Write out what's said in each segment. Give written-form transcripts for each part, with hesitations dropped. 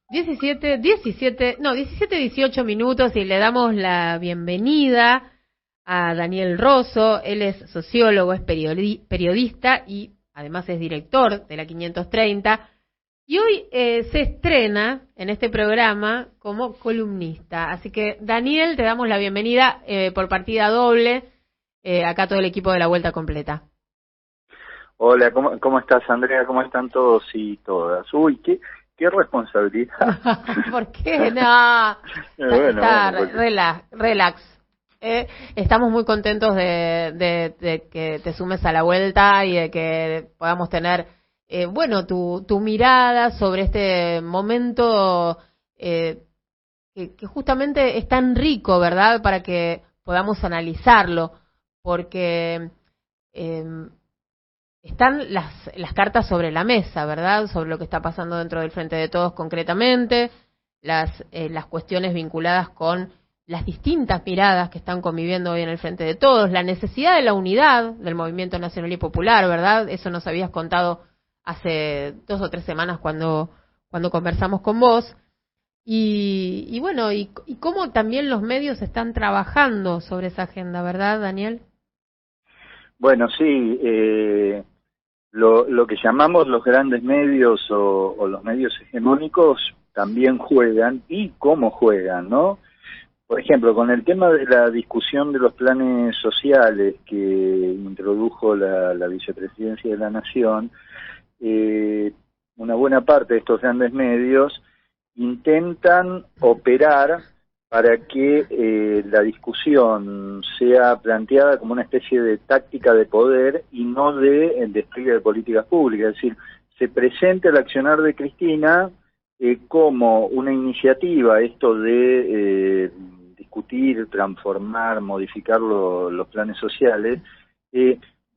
17, 18 minutos y le damos la bienvenida a Daniel Rosso. Él es sociólogo, es periodista y además es director de la 530. Y hoy se estrena en este programa como columnista. Así que, Daniel, te damos la bienvenida por partida doble, acá todo el equipo de La Vuelta Completa. Hola, ¿cómo estás, Andrea? ¿Cómo están todos y todas? Uy, qué responsabilidad. ¿Por qué? No, relax. Estamos muy contentos de que te sumes a la vuelta y de que podamos tener, tu mirada sobre este momento que justamente es tan rico, ¿verdad? Para que podamos analizarlo, porque están las cartas sobre la mesa, ¿verdad? Sobre lo que está pasando dentro del Frente de Todos concretamente, las cuestiones vinculadas con las distintas miradas que están conviviendo hoy en el Frente de Todos, la necesidad de la unidad del Movimiento Nacional y Popular, ¿verdad? Eso nos habías contado hace 2 o 3 semanas cuando conversamos con vos. Y cómo también los medios están trabajando sobre esa agenda, ¿verdad, Daniel? Bueno, sí, lo que llamamos los grandes medios o los medios hegemónicos también juegan, y cómo juegan, ¿no? Por ejemplo, con el tema de la discusión de los planes sociales que introdujo la Vicepresidencia de la Nación, una buena parte de estos grandes medios intentan operar para que la discusión sea planteada como una especie de táctica de poder y no de despliegue de políticas públicas. Es decir, se presenta el accionar de Cristina como una iniciativa, esto de discutir, transformar, modificar los planes sociales,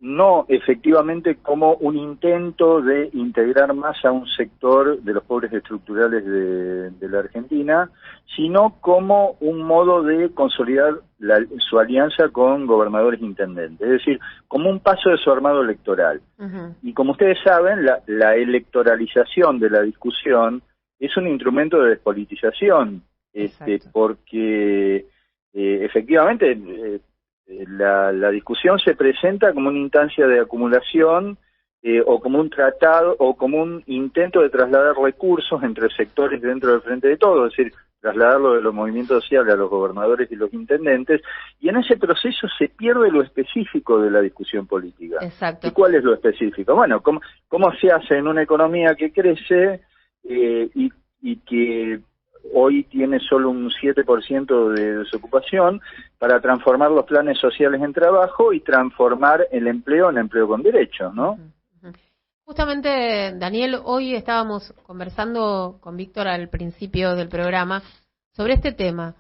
no efectivamente como un intento de integrar más a un sector de los pobres estructurales de la Argentina, sino como un modo de consolidar su alianza con gobernadores e intendentes, es decir, como un paso de su armado electoral. Uh-huh. Y como ustedes saben, la electoralización de la discusión es un instrumento de despolitización, porque efectivamente la discusión se presenta como una instancia de acumulación o como un tratado o como un intento de trasladar recursos entre sectores dentro del Frente de Todos, es decir, trasladarlo de los movimientos sociales a los gobernadores y los intendentes, y en ese proceso se pierde lo específico de la discusión política. Exacto. ¿Y cuál es lo específico? Bueno, ¿cómo se hace en una economía que crece y que hoy tiene solo un 7% de desocupación, para transformar los planes sociales en trabajo y transformar el empleo en empleo con derechos, ¿no? Justamente, Daniel, hoy estábamos conversando con Víctor al principio del programa sobre este tema,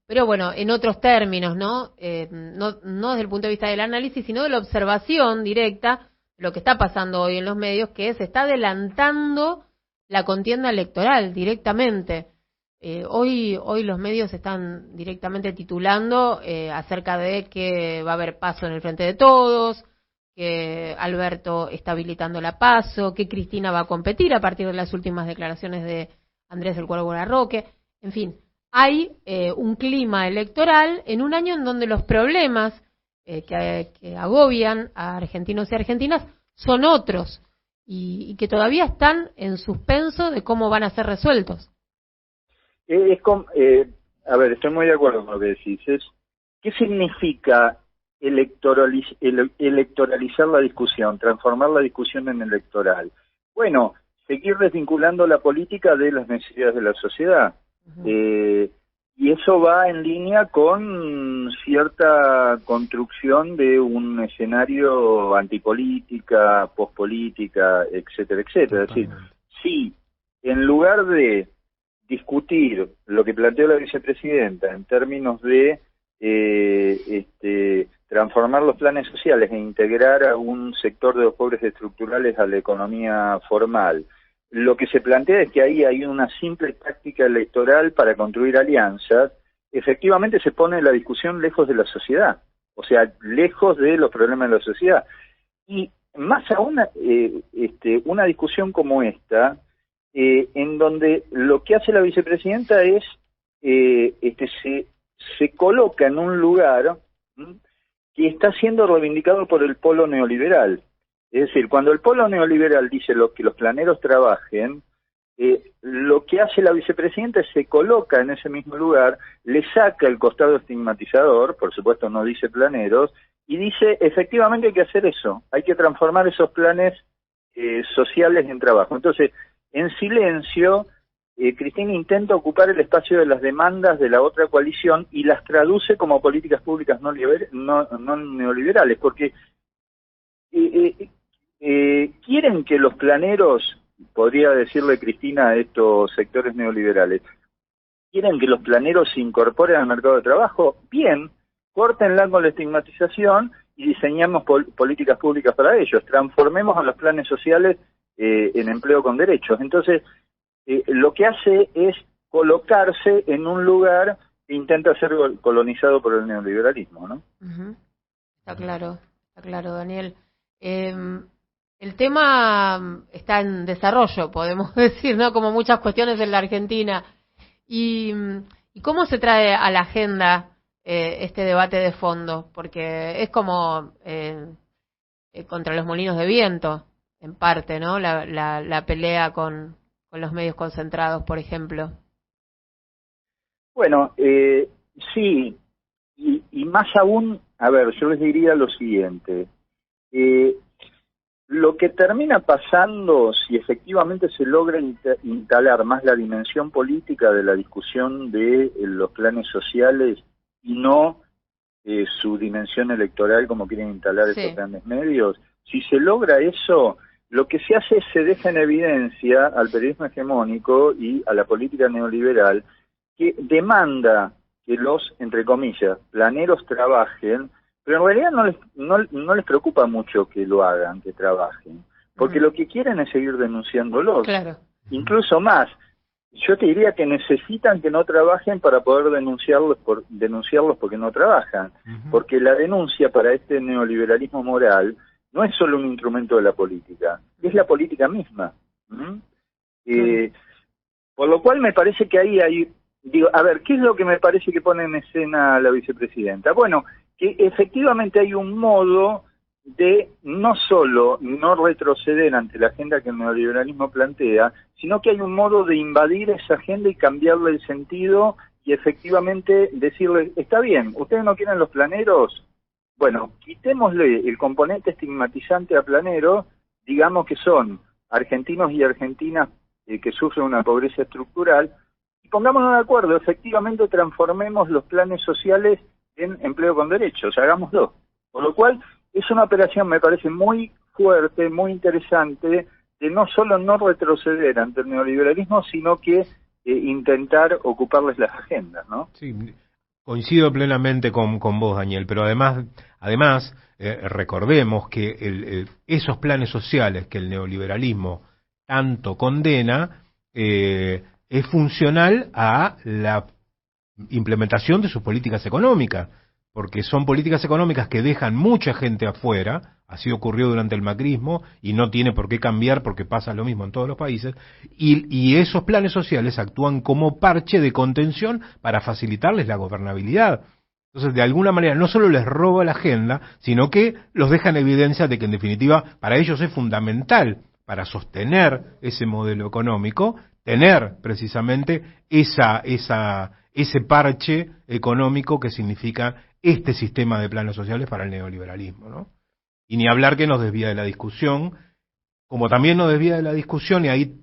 pero bueno, en otros términos, ¿no? No desde el punto de vista del análisis, sino de la observación directa de lo que está pasando hoy en los medios, que se está adelantando la contienda electoral directamente. Hoy los medios están directamente titulando acerca de que va a haber PASO en el Frente de Todos, que Alberto está habilitando la PASO, que Cristina va a competir a partir de las últimas declaraciones de Andrés del Cuervo Larroque. En fin, hay un clima electoral en un año en donde los problemas que agobian a argentinos y argentinas son otros y que todavía están en suspenso de cómo van a ser resueltos. A ver, estoy muy de acuerdo con lo que decís. ¿Qué significa electoralizar la discusión, transformar la discusión en electoral? Bueno, seguir desvinculando la política de las necesidades de la sociedad. Uh-huh. Y eso va en línea con cierta construcción de un escenario antipolítica, pospolítica, etcétera, etcétera. Es decir, si en lugar de discutir lo que planteó la vicepresidenta en términos de transformar los planes sociales e integrar a un sector de los pobres estructurales a la economía formal, lo que se plantea es que ahí hay una simple táctica electoral para construir alianzas, efectivamente se pone la discusión lejos de la sociedad, o sea, lejos de los problemas de la sociedad. Y más aún, una discusión como esta en donde lo que hace la vicepresidenta es se coloca en un lugar que está siendo reivindicado por el polo neoliberal. Es decir, cuando el polo neoliberal dice que los planeros trabajen, lo que hace la vicepresidenta es se coloca en ese mismo lugar, le saca el costado estigmatizador, por supuesto no dice planeros, y dice efectivamente hay que hacer eso, hay que transformar esos planes sociales en trabajo. Entonces, en silencio, Cristina intenta ocupar el espacio de las demandas de la otra coalición y las traduce como políticas públicas no neoliberales, porque quieren que los planeros, podría decirle Cristina a estos sectores neoliberales, quieren que los planeros se incorporen al mercado de trabajo, bien, córtenla con la estigmatización y diseñamos políticas públicas para ellos, transformemos a los planes sociales en empleo con derechos. Entonces, lo que hace es colocarse en un lugar que intenta ser colonizado por el neoliberalismo, ¿no? Uh-huh. Está claro, Daniel. El tema está en desarrollo, podemos decir, ¿no? Como muchas cuestiones en la Argentina. ¿Y cómo se trae a la agenda este debate de fondo? Porque es como contra los molinos de viento, en parte, ¿no? La pelea con los medios concentrados, por ejemplo. Bueno, sí, y más aún, a ver, yo les diría lo siguiente. Lo que termina pasando, si efectivamente se logra instalar más la dimensión política de la discusión de los planes sociales y no su dimensión electoral como quieren instalar estos grandes medios, si se logra eso, lo que se hace es se deja en evidencia al periodismo hegemónico y a la política neoliberal que demanda que los, entre comillas, planeros trabajen, pero en realidad no les preocupa mucho que lo hagan, que trabajen, porque lo que quieren es seguir denunciándolos. Claro. Incluso más, yo te diría que necesitan que no trabajen para poder denunciarlos porque no trabajan, porque la denuncia para este neoliberalismo moral no es solo un instrumento de la política, es la política misma. Por lo cual me parece que ahí hay... Digo, a ver, ¿qué es lo que me parece que pone en escena la vicepresidenta? Bueno, que efectivamente hay un modo de no solo no retroceder ante la agenda que el neoliberalismo plantea, sino que hay un modo de invadir esa agenda y cambiarle el sentido y efectivamente decirle, está bien, ustedes no quieren los planeros, bueno, quitémosle el componente estigmatizante a planeros, digamos que son argentinos y argentinas que sufren una pobreza estructural, y pongámonos de acuerdo, efectivamente transformemos los planes sociales en empleo con derechos, hagámoslo. Por lo cual, es una operación, me parece, muy fuerte, muy interesante, de no solo no retroceder ante el neoliberalismo, sino que intentar ocuparles las agendas, ¿no? Sí, coincido plenamente con vos, Daniel, pero además recordemos que esos planes sociales que el neoliberalismo tanto condena, es funcional a la implementación de sus políticas económicas, porque son políticas económicas que dejan mucha gente afuera, así ocurrió durante el macrismo, y no tiene por qué cambiar porque pasa lo mismo en todos los países, y esos planes sociales actúan como parche de contención para facilitarles la gobernabilidad. Entonces, de alguna manera, no solo les roba la agenda, sino que los deja en evidencia de que, en definitiva, para ellos es fundamental, para sostener ese modelo económico, tener precisamente ese parche económico que significa este sistema de planes sociales para el neoliberalismo, ¿no? Y ni hablar que nos desvía de la discusión, como también nos desvía de la discusión, y ahí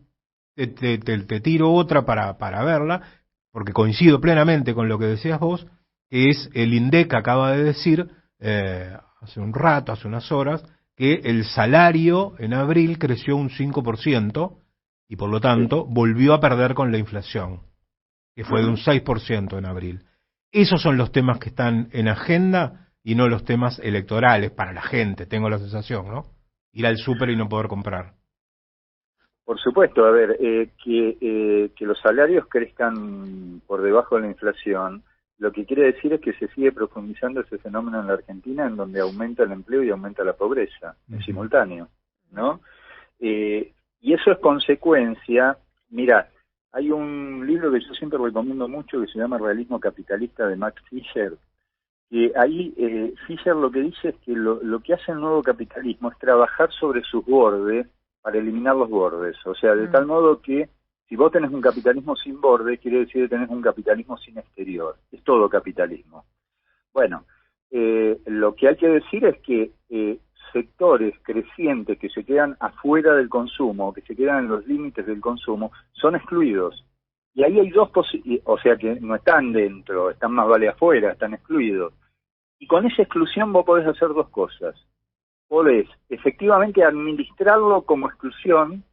te tiro otra para verla, porque coincido plenamente con lo que decías vos, que es el INDEC acaba de decir, hace un rato, hace unas horas, que el salario en abril creció un 5%, y por lo tanto volvió a perder con la inflación, que fue de un 6% en abril. Esos son los temas que están en agenda y no los temas electorales para la gente, tengo la sensación, ¿no? Ir al súper y no poder comprar. Por supuesto, a ver, que los salarios crezcan por debajo de la inflación, lo que quiere decir es que se sigue profundizando ese fenómeno en la Argentina, en donde aumenta el empleo y aumenta la pobreza en simultáneo, ¿no? Y eso es consecuencia Mira, hay un libro que yo siempre recomiendo mucho que se llama Realismo Capitalista de Max Fisher, que ahí Fisher lo que dice es que lo que hace el nuevo capitalismo es trabajar sobre sus bordes para eliminar los bordes, o sea, de tal modo que si vos tenés un capitalismo sin borde, quiere decir que tenés un capitalismo sin exterior, es todo capitalismo. Bueno, lo que hay que decir es que sectores crecientes que se quedan afuera del consumo, que se quedan en los límites del consumo, son excluidos. Y ahí hay dos posibilidades, o sea que no están dentro, están más vale afuera, están excluidos. Y con esa exclusión vos podés hacer dos cosas. Podés efectivamente administrarlo como exclusión,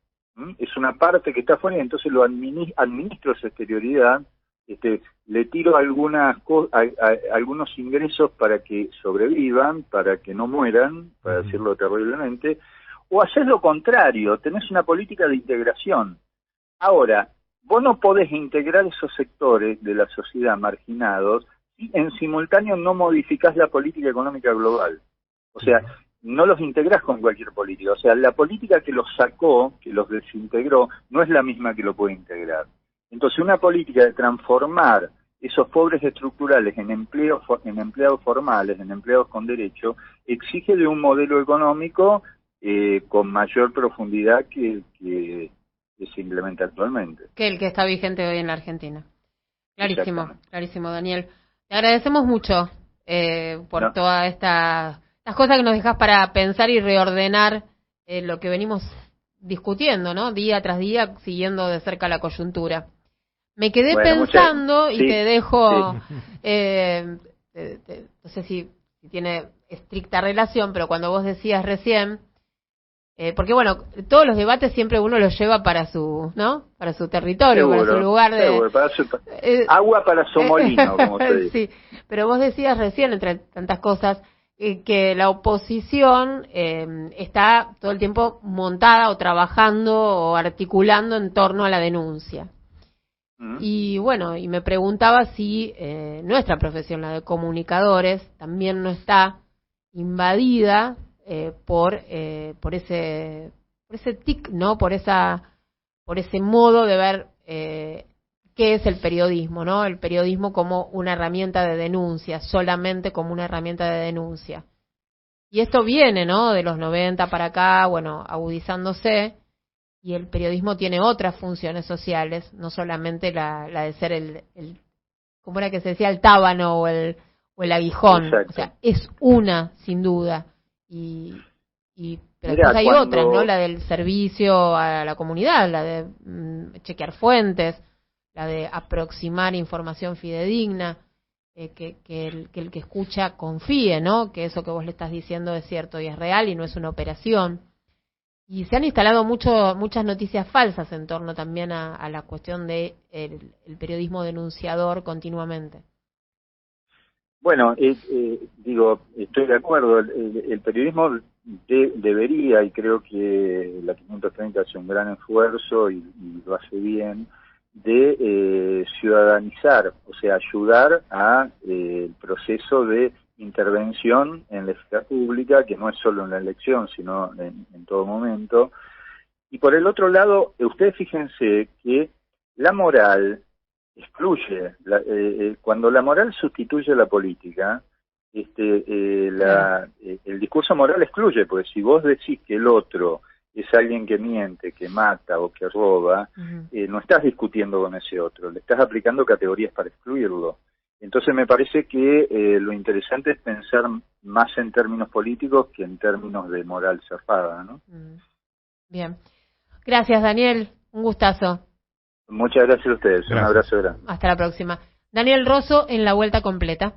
es una parte que está afuera y entonces lo administro esa exterioridad, le tiro algunos ingresos para que sobrevivan, para que no mueran, para decirlo terriblemente, o hacer lo contrario, tenés una política de integración. Ahora, vos no podés integrar esos sectores de la sociedad marginados si en simultáneo no modificás la política económica global. O sea, no los integrás con cualquier política. O sea, la política que los sacó, que los desintegró, no es la misma que lo puede integrar. Entonces, una política de transformar esos pobres estructurales en empleados formales, en empleados con derecho, exige de un modelo económico con mayor profundidad que se implementa actualmente. Que el que está vigente hoy en la Argentina. Clarísimo, clarísimo, Daniel. Te agradecemos mucho por todas estas cosas que nos dejas para pensar y reordenar lo que venimos discutiendo, ¿no? Día tras día, siguiendo de cerca la coyuntura. Me quedé pensando, y te dejo, no sé si tiene estricta relación, pero cuando vos decías recién, porque bueno, todos los debates siempre uno los lleva para su, ¿no? Para su territorio, seguro, para su lugar de... agua para su molino, como se dice. Sí, pero vos decías recién, entre tantas cosas, que la oposición está todo el tiempo montada o trabajando o articulando en torno a la denuncia. Y bueno, y me preguntaba si nuestra profesión, la de comunicadores, también no está invadida por ese tic, ¿no? Por ese modo de ver qué es el periodismo, ¿no? El periodismo como una herramienta de denuncia, solamente como una herramienta de denuncia. Y esto viene, ¿no? De los 90 para acá, bueno, agudizándose, y el periodismo tiene otras funciones sociales, no solamente la de ser el ¿cómo era que se decía? El tábano o el aguijón. Exacto. O sea, es una, sin duda. Pero después hay otras, ¿no? La del servicio a la comunidad, la de chequear fuentes, la de aproximar información fidedigna, que el que escucha confíe, ¿no? Que eso que vos le estás diciendo es cierto y es real y no es una operación. Y se han instalado muchas noticias falsas en torno también a la cuestión de el periodismo denunciador continuamente. Bueno, digo, estoy de acuerdo, el periodismo debería, y creo que la 530 hace un gran esfuerzo y lo hace bien, de ciudadanizar, o sea, ayudar a el proceso de intervención en la esfera pública, que no es solo en la elección, sino en todo momento. Y por el otro lado, ustedes fíjense que la moral excluye, cuando la moral sustituye a la política, el discurso moral excluye, porque si vos decís que el otro es alguien que miente, que mata o que roba, no estás discutiendo con ese otro, le estás aplicando categorías para excluirlo. Entonces me parece que lo interesante es pensar más en términos políticos que en términos de moral zafada, ¿no? Bien. Gracias, Daniel. Un gustazo. Muchas gracias a ustedes. Gracias. Un abrazo grande. Hasta la próxima. Daniel Rosso en La Vuelta Completa.